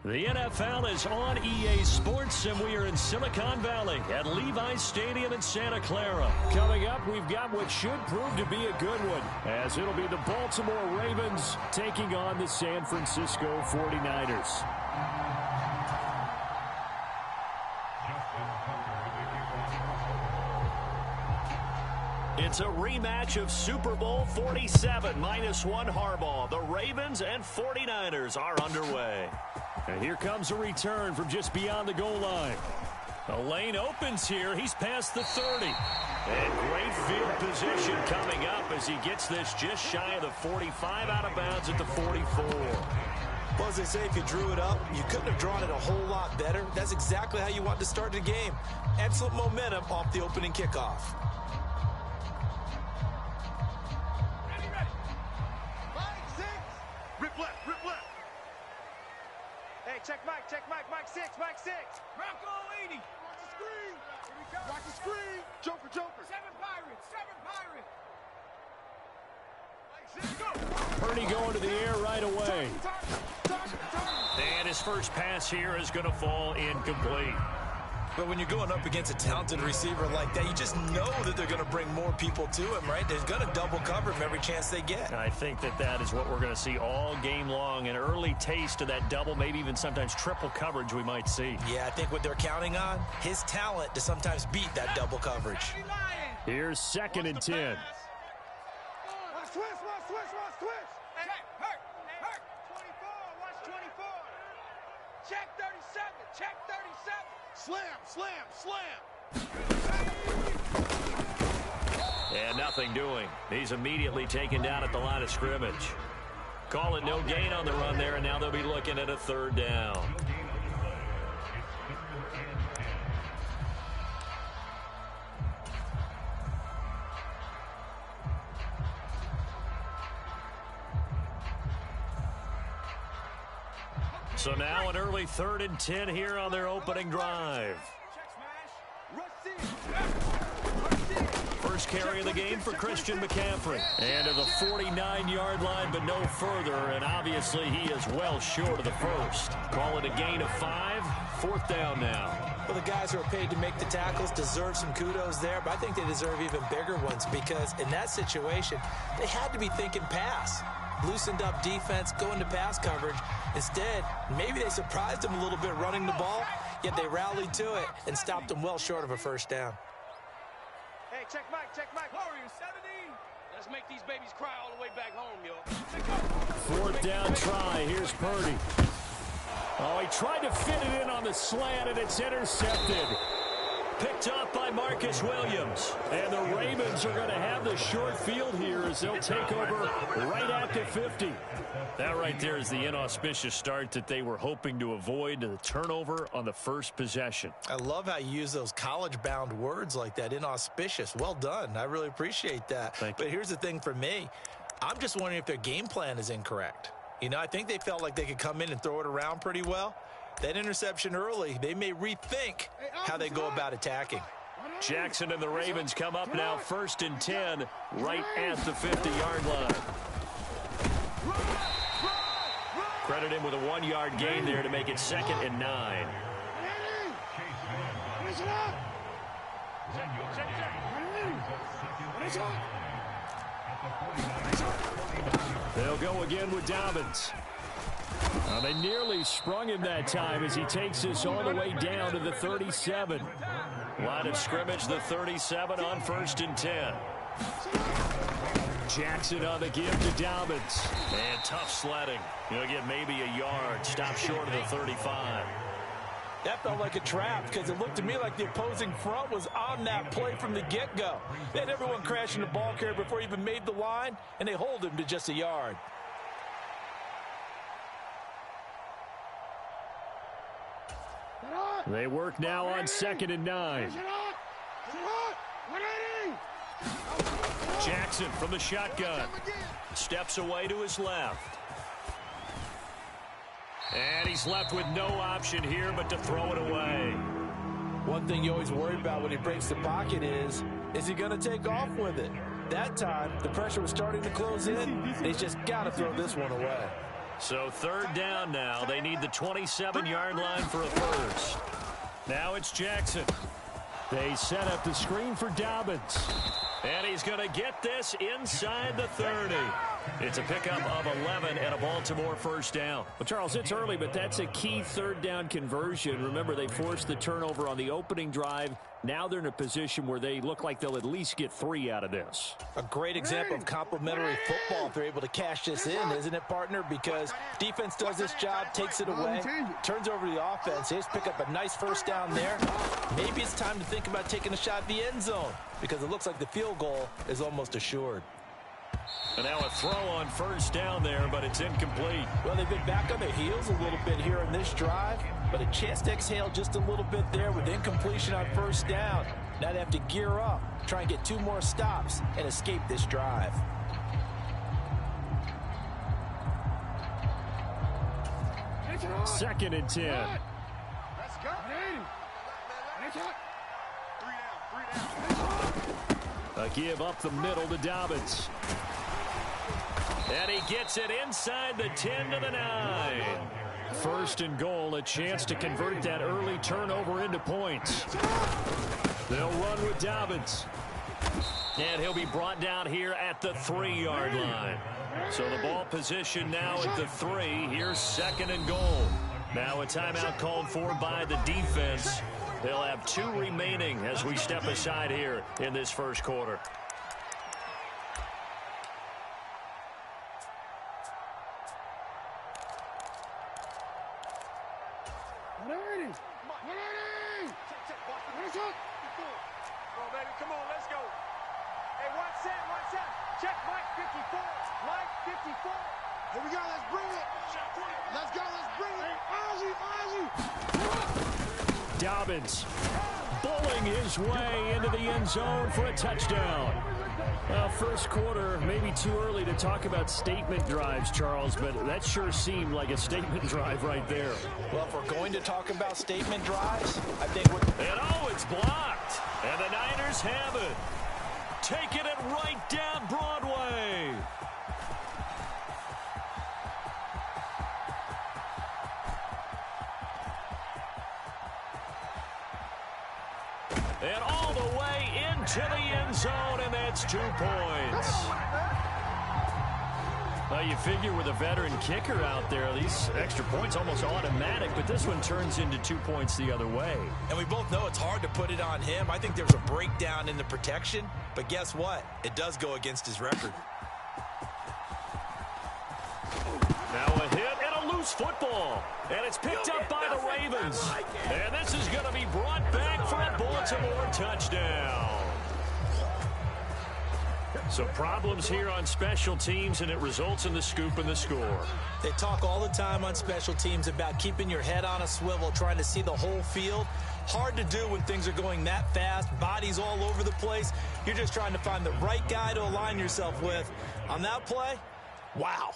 The NFL is on EA Sports, and we are in Silicon Valley at Levi's Stadium in Santa Clara. Coming up, we've got what should prove to be a good one, as it'll be the Baltimore Ravens taking on the San Francisco 49ers. It's a rematch of Super Bowl 47, -1 Harbaugh. The Ravens and 49ers are underway. And here comes a return from just beyond the goal line. The lane opens here. He's past the 30. And great field position coming up as he gets this just shy of the 45, out of bounds at the 44. Well, as they say, if you drew it up, you couldn't have drawn it a whole lot better. That's exactly how you want to start the game. Excellent momentum off the opening kickoff. Mike 6. Bronco 80. Watch the screen. Here we go. Watch the screen. Joker. 7 Pirates. Purdy going to the air right away. And his first pass here is going to fall incomplete. But when you're going up against a talented receiver like that, you just know that they're going to bring more people to him, right? They're going to double cover him every chance they get. I think that is what we're going to see all game long. An early taste of that double, maybe even sometimes triple coverage we might see. Yeah, I think what they're counting on, his talent to sometimes beat that double coverage. Here's 2nd and 10. Watch twist. Hurt. 24. Watch 24. Check 37. Slam. And nothing doing. He's immediately taken down at the line of scrimmage. Call it no gain on the run there, and now they'll be looking at a 3rd down. So now an early 3rd and 10 here on their opening drive. First carry of the game for Christian McCaffrey. And to the 49-yard line, but no further. And obviously he is well short of the first. Call it a gain of 5. 4th down now. Well, the guys who are paid to make the tackles deserve some kudos there, but I think they deserve even bigger ones because in that situation, they had to be thinking pass. Loosened up defense, going to pass coverage. Instead, maybe they surprised him a little bit running the ball, yet they rallied to it and stopped him well short of a 1st down. Hey, check Mike. Warriors 70. Let's make these babies cry all the way back home, yo. 4th down try. Here's Purdy. Oh, he tried to fit it in on the slant, and it's intercepted. Picked up by Marcus Williams. And the Ravens are going to have the short field here as they'll take over right at the 50. That right there is the inauspicious start that they were hoping to avoid, the turnover on the first possession. I love how you use those college-bound words like that, inauspicious. Well done. I really appreciate that. But here's the thing for me. I'm just wondering if their game plan is incorrect. You know, I think they felt like they could come in and throw it around pretty well. That interception early, they may rethink how they go about attacking. Jackson and the Ravens come up now 1st and 10 right at the 50-yard line. Credit him with a 1-yard gain there to make it 2nd and 9. They'll go again with Dobbins. They nearly sprung him that time as he takes this all the way down to the 37. Line of scrimmage, the 37 on 1st and 10. Jackson on the give to Dobbins. And tough sledding. He'll get maybe a yard. Stop short of the 35. That felt like a trap because it looked to me like the opposing front was on that play from the get-go. They had everyone crashing the ball carrier before he even made the line, and they hold him to just a yard. They work now on 2nd and 9. Jackson from the shotgun. Steps away to his left. And he's left with no option here but to throw it away. One thing you always worry about when he breaks the pocket is he going to take off with it? That time, the pressure was starting to close in, and he's just got to throw this one away. So third down now. They need the 27-yard line for a first. Now it's Jackson. They set up the screen for Dobbins. And he's going to get this inside the 30. It's a pickup of 11 and a Baltimore first down. Well, Charles, it's early, but that's a key third down conversion. Remember, they forced the turnover on the opening drive. Now they're in a position where they look like they'll at least get 3 out of this. A great example of complementary football if they're able to cash this in, isn't it, partner? Because defense does this job, takes it away, turns over to the offense. They just pick up a nice first down there. Maybe it's time to think about taking a shot at the end zone because it looks like the field goal is almost assured. And now a throw on first down there, but it's incomplete. Well, they've been back on their heels a little bit here in this drive, but a chance to exhale just a little bit there with incompletion on first down. Now they have to gear up, try and get 2 more stops, and escape this drive. Second and 10. Let's go. A give up the middle to Dobbins. And he gets it inside the 10 to the 9. First and goal, a chance to convert that early turnover into points. They'll run with Dobbins. And he'll be brought down here at the 3-yard line. So the ball position now at the 3. Here's second and goal. Now a timeout called for by the defense. They'll have 2 remaining as we step aside here in this first quarter. Come on, let's go. Hey, watch that. Check Mike 54. Mike 54. Here we go, let's bring it. Let's go, let's bring it. Dobbins bowling his way into the end zone for a touchdown. Well, first quarter, maybe too early to talk about statement drives, Charles, but that sure seemed like a statement drive right there. Well, if we're going to talk about statement drives, I think we're... And it's blocked. And the Niners have it. Taking it right down Broadway. And all the way into the end zone, and that's 2 points. Well, you figure with a veteran kicker out there, these extra points almost automatic, but this one turns into 2 points the other way. And we both know it's hard to put it on him. I think there's a breakdown in the protection, but guess what? It does go against his record. Now a hit and a loose football. And it's picked up by the Ravens. And this is going to be brought back for a Baltimore touchdown. So problems here on special teams, and it results in the scoop and the score. They talk all the time on special teams about keeping your head on a swivel, trying to see the whole field. Hard to do when things are going that fast, bodies all over the place. You're just trying to find the right guy to align yourself with. On that play, wow.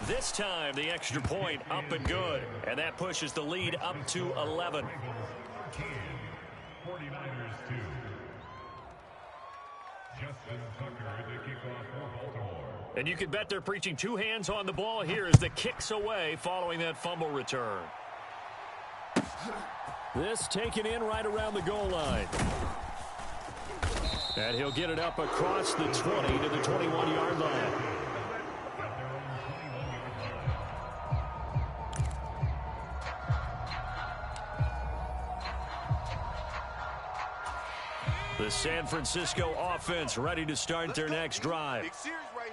This time, the extra point up and good. And that pushes the lead up to 11. 49ers 2. Justin Tucker to kick off for Baltimore. And you can bet they're preaching 2 hands on the ball here as the kick's away following that fumble return. This taken in right around the goal line. And he'll get it up across the 20 to the 21-yard line. The San Francisco offense ready to start their next drive.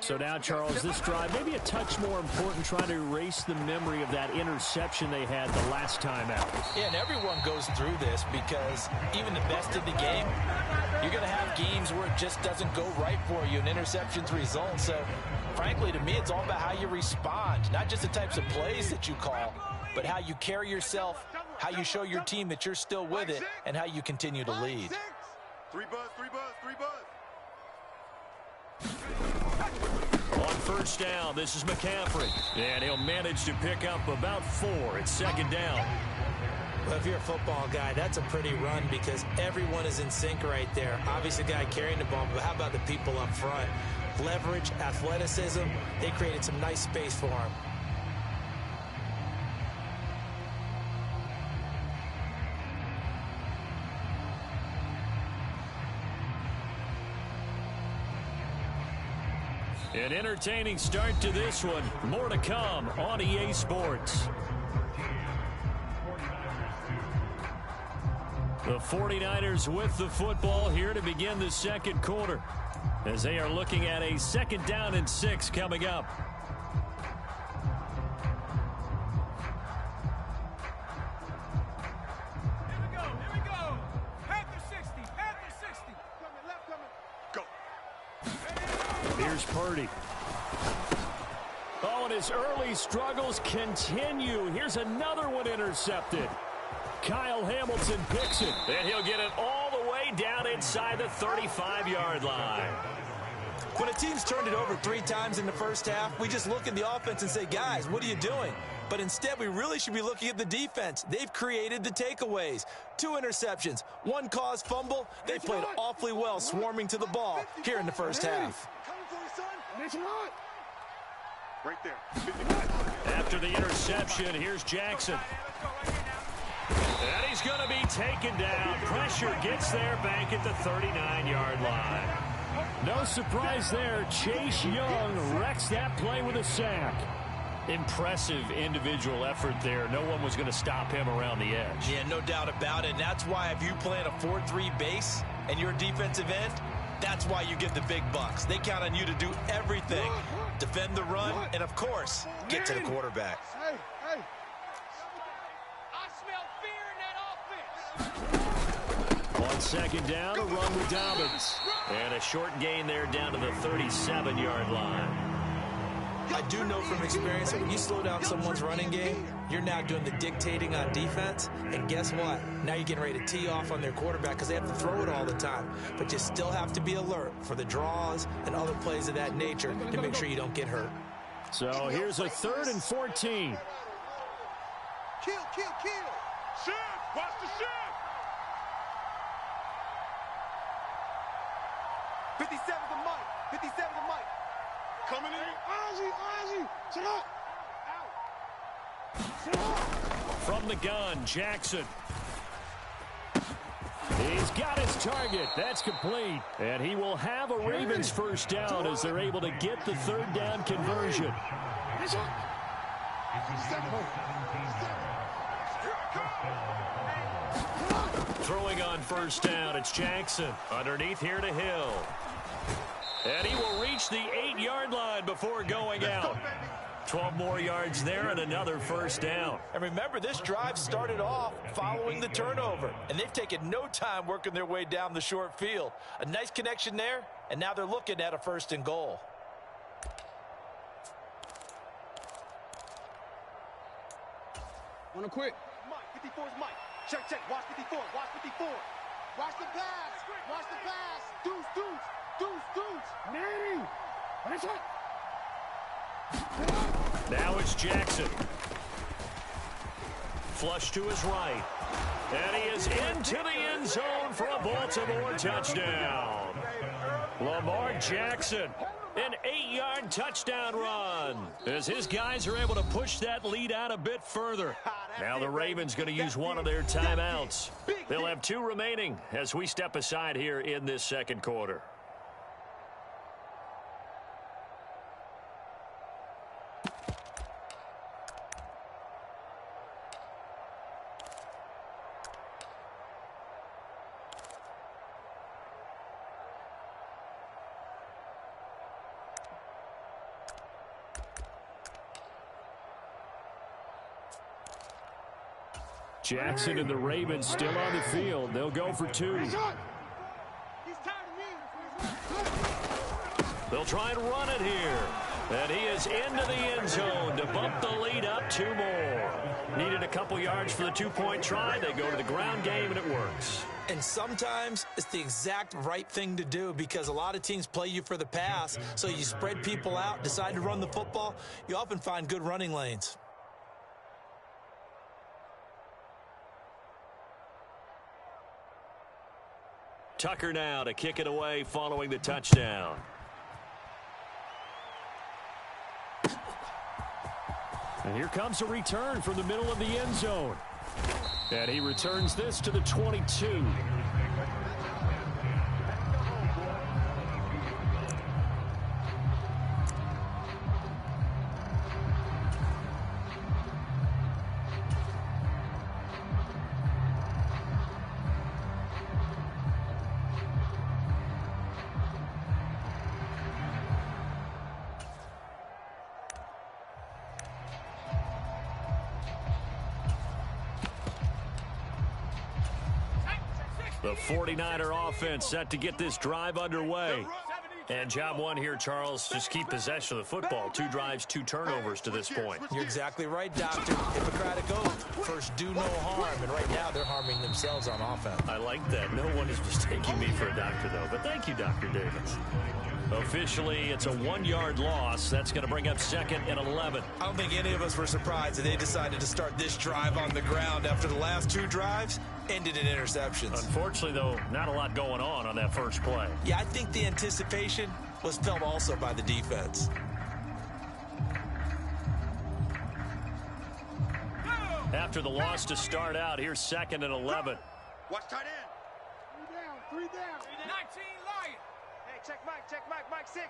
So now, Charles, this drive maybe a touch more important, trying to erase the memory of that interception they had the last time out. Yeah, and everyone goes through this because even the best of the game, you're going to have games where it just doesn't go right for you and interceptions result. So, frankly, to me, it's all about how you respond, not just the types of plays that you call, but how you carry yourself, how you show your team that you're still with it, and how you continue to lead. 3 buzz, 3 buzz, 3 buzz. first down. This is McCaffrey. And he'll manage to pick up about 4 at second down. Well, if you're a football guy, that's a pretty run because everyone is in sync right there. Obviously, the guy carrying the ball, but how about the people up front? Leverage, athleticism, they created some nice space for him. An entertaining start to this one. More to come on EA Sports. The 49ers with the football here to begin the second quarter as they are looking at a second down and 6 coming up. Here we go. Panther 60, Panther 60. Coming, left coming. Go. Here's Purdy. Oh, and his early struggles continue. Here's another one intercepted. Kyle Hamilton picks it. And he'll get it all the way down inside the 35-yard line. When a team's turned it over 3 times in the first half, we just look at the offense and say, guys, what are you doing? But instead, we really should be looking at the defense. They've created the takeaways. 2 interceptions, 1 caused fumble. They played awfully well swarming to the ball here in the first half. Right there. After the interception, here's Jackson. And he's going to be taken down. Pressure gets there back at the 39-yard line. No surprise there. Chase Young wrecks that play with a sack. Impressive individual effort there. No one was going to stop him around the edge. Yeah, no doubt about it. And that's why if you play in a 4-3 base and you're a defensive end, that's why you get the big bucks. They count on you to do everything. Defend the run and, of course, get to the quarterback. Hey. I smell fear in that offense. On second down, a run with Dobbins. And a short gain there down to the 37-yard line. I do know from experience that when you slow down someone's running game, you're now doing the dictating on defense. And guess what? Now you're getting ready to tee off on their quarterback because they have to throw it all the time. But you still have to be alert for the draws and other plays of that nature to make sure you don't get hurt. So here's a 3rd and 14. Kill. Shift. Watch the shift. 57 to Mike. Coming in. Ozzy. Sit up. From the gun, Jackson. He's got his target. That's complete. And he will have a Ravens first down as they're able to get the 3rd down conversion. Throwing on first down, it's Jackson. Underneath here to Hill. And he will reach the 8-yard line before going out. 12 more yards there and another first down. And remember, this drive started off following the turnover, and they've taken no time working their way down the short field. A nice connection there, and now they're looking at a 1st and goal. Wanna quit? Mike, 54 is Mike. Check. Watch 54. Watch the pass. Deuce. Manny. Watch it. Now it's Jackson. Flush to his right. And he is into the end zone for a Baltimore touchdown. Lamar Jackson, an 8-yard touchdown run, as his guys are able to push that lead out a bit further. Now the Ravens going to use one of their timeouts. They'll have 2 remaining as we step aside here in this second quarter. Jackson and the Ravens still on the field. They'll go for 2. They'll try and run it here. And he is into the end zone to bump the lead up 2 more. Needed a couple yards for the 2-point try. They go to the ground game, and it works. And sometimes it's the exact right thing to do because a lot of teams play you for the pass, so you spread people out, decide to run the football. You often find good running lanes. Tucker now to kick it away following the touchdown. And here comes a return from the middle of the end zone. And he returns this to the 22. The 49er offense set to get this drive underway. And job one here, Charles, just keep possession of the football. 2 drives, 2 turnovers to this point. You're exactly right, Doctor. Hippocratic oath. First, do no harm. And right now, they're harming themselves on offense. I like that. No one is mistaking me for a doctor, though. But thank you, Dr. Davis. Officially, it's a 1-yard loss. That's going to bring up 2nd and 11. I don't think any of us were surprised that they decided to start this drive on the ground after the last 2 drives ended in interceptions. Unfortunately, though, not a lot going on that first play. Yeah, I think the anticipation was felt also by the defense. After the loss to start out, here's 2nd and 11. Watch tight end. 3 down. 19 Lion. Hey, check Mike, Mike 6.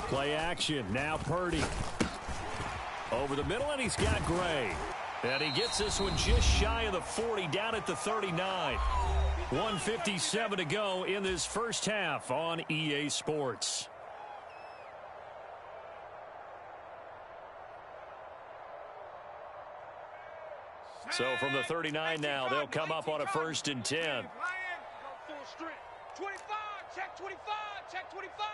Play action. Now Purdy. Over the middle, and he's got Gray. And he gets this one just shy of the 40, down at the 39. 1:57 to go in this first half on EA Sports. So from the 39 now, they'll come up on a 1st and 10. 25, check 25, check 25.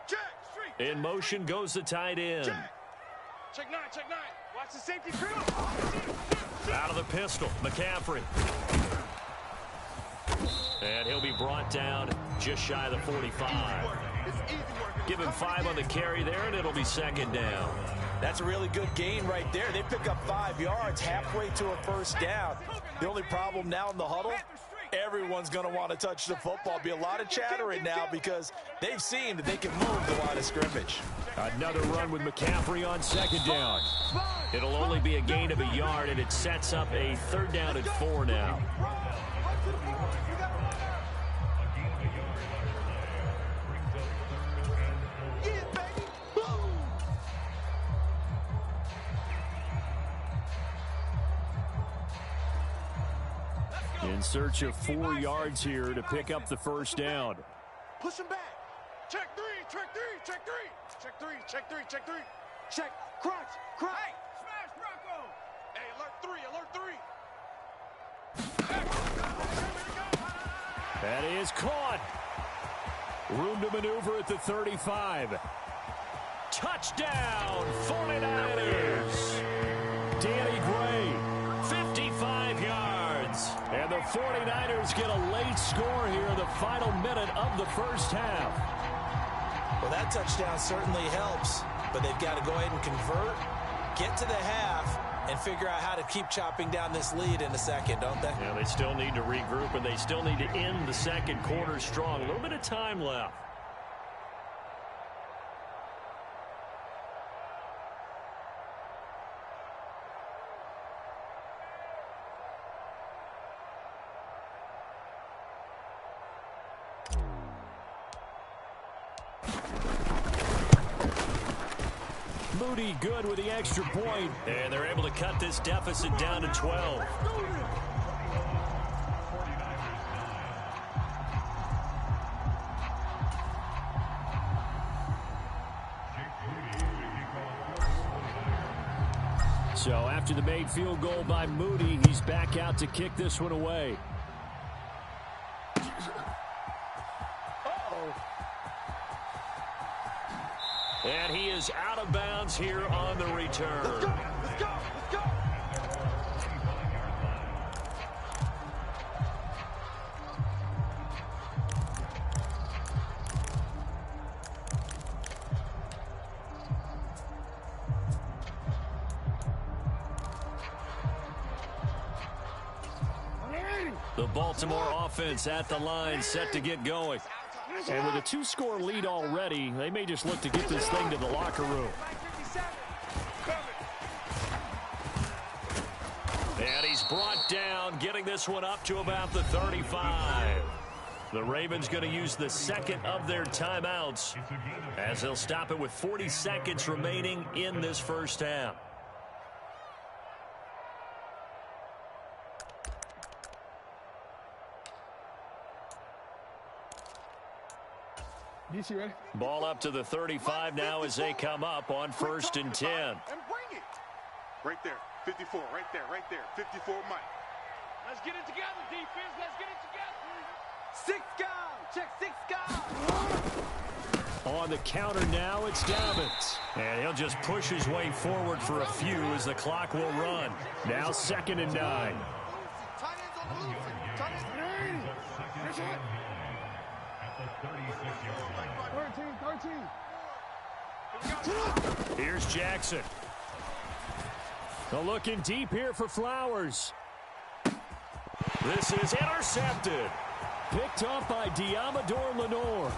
Check, street. In motion goes the tight end. Check 9. Watch the safety crew. Out of the pistol, McCaffrey. And he'll be brought down just shy of the 45. Give him 5 on the carry there, and it'll be 2nd down. That's a really good gain right there. They pick up 5 yards halfway to a 1st down. The only problem now in the huddle, everyone's going to want to touch the football. Be a lot of chattering now because they've seen that they can move the line of scrimmage. Another run with McCaffrey on 2nd down. It'll only be a gain of a yard, and it sets up a 3rd down and 4 now. In search of 4 yards here to pick up the 1st down. Push him back. Check 3. Check. Crunch. Hey, smash Bronco. Hey, alert 3. That is caught. Room to maneuver at the 35. Touchdown, 49ers. Danny Gray. 55 yards. And the 49ers get a late score here in the final minute of the first half. Well, that touchdown certainly helps, but they've got to go ahead and convert, get to the half, and figure out how to keep chopping down this lead in the second, don't they? Yeah, they still need to regroup, and they still need to end the 2nd quarter strong. A little bit of time left. Moody good with the extra point. And they're able to cut this deficit down to 12. So after the made field goal by Moody, he's back out to kick this one away. is out of bounds here on the return. Let's go. Let's go. Let's go. The Baltimore offense at the line, set to get going. And with a 2-score lead already, they may just look to get this thing to the locker room. And he's brought down, getting this one up to about the 35. The Ravens going to use the second of their timeouts as they'll stop it with 40 seconds remaining in this first half. DC ready? Ball up to the 35 now as they come up on 1st and 10. And bring it. Right there. 54. Right there. Right there. 54, Mike. Let's get it together, defense. Let's get it together. 6 guys. Check 6 guys. On the counter now, it's Dobbins. And he'll just push his way forward for a few as the clock will run. Now 2nd and 9. Tight ends on the loose. Tight ends. 13. Here's Jackson. They're looking deep here for Flowers. This is intercepted. Picked off by Diamador Lenore.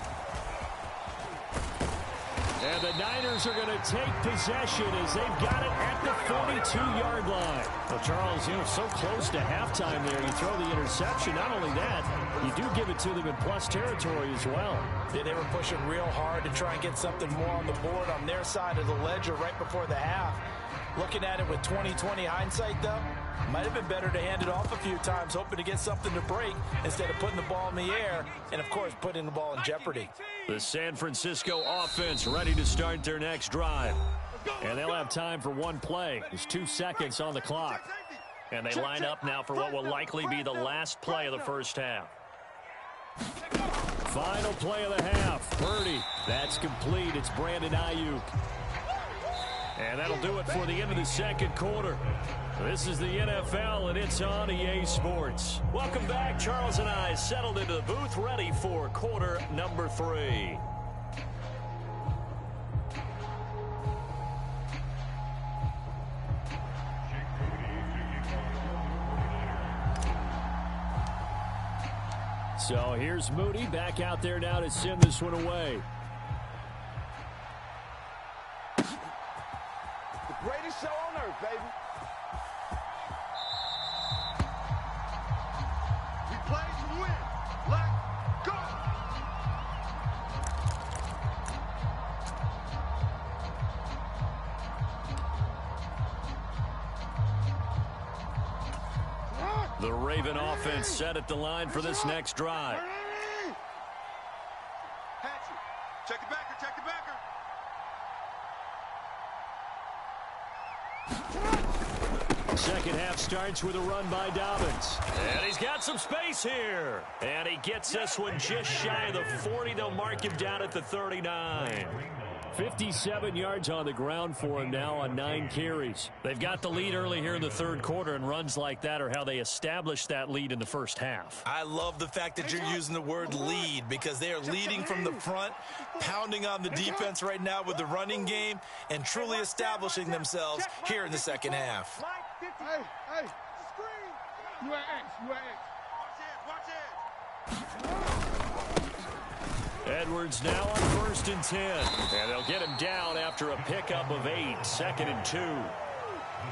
And the Niners are going to take possession as they've got it at the 42-yard line. Well, Charles, so close to halftime there. You throw the interception. Not only that, you do give it to them in plus territory as well. Yeah, they were pushing real hard to try and get something more on the board on their side of the ledger right before the half. Looking at it with 20/20 hindsight, though, might have been better to hand it off a few times, hoping to get something to break instead of putting the ball in the air and, of course, putting the ball in jeopardy. The San Francisco offense ready to start their next drive. And they'll have time for one play. There's 2 seconds on the clock. And they line up now for what will likely be the last play of the first half. Final play of the half. Purdy. That's complete. It's Brandon Ayuk. And that'll do it for the end of the second quarter. This is the NFL, and it's on EA Sports. Welcome back. Charles and I settled into the booth, ready for quarter number 3. So here's Moody back out there now to send this one away. Greatest show on earth, baby. We play to win. Let's go. The Raven offense set at the line for this next drive. Hatchet. Check the backer. Check the backer. Second half starts with a run by Dobbins. And he's got some space here. And he gets this one just shy of the 40. They'll mark him down at the 39. 57 yards on the ground for him now on 9 carries. They've got the lead early here in the third quarter, and runs like that are how they established that lead in the first half. I love the fact that you're using the word lead because they are leading from the front, pounding on the defense right now with the running game, and truly establishing themselves here in the second half. Hey, screen. You at X. Watch it. Edwards now on 1st and 10. And they'll get him down after a pickup of 8, 2nd and 2.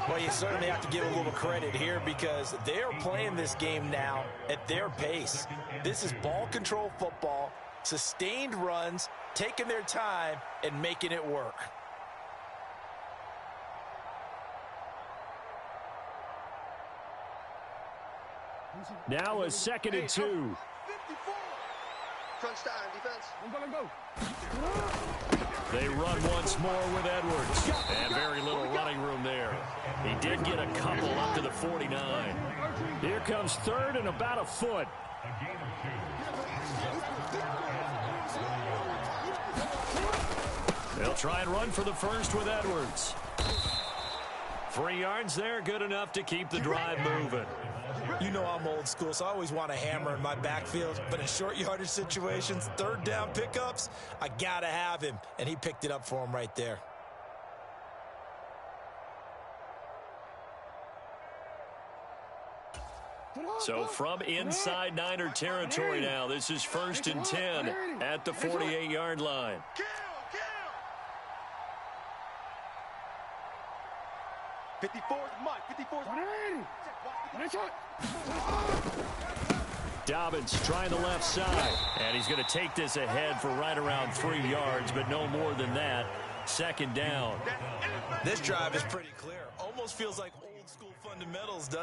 Well, you certainly have to give a little credit here because they're playing this game now at their pace. This is ball control football, sustained runs, taking their time, and making it work. Now a 2nd and 2. 54. Crunch time, defense. Let's go. They run once more with Edwards. And very little running room there. He did get a couple up to the 49. Here comes 3rd and about a foot. They'll try and run for the first with Edwards. 3 yards there, good enough to keep the drive moving. You know I'm old school, so I always want a hammer in my backfield. But in short yardage situations, third down pickups, I got to have him. And he picked it up for him right there. So from inside Niner territory now, this is 1st and 10 at the 48-yard line. Kill! 54's Mike. 54's Dobbins trying the left side. And he's going to take this ahead for right around 3 yards, but no more than that. 2nd down. This drive is pretty clear. Almost feels like old school fundamentals, doesn't it?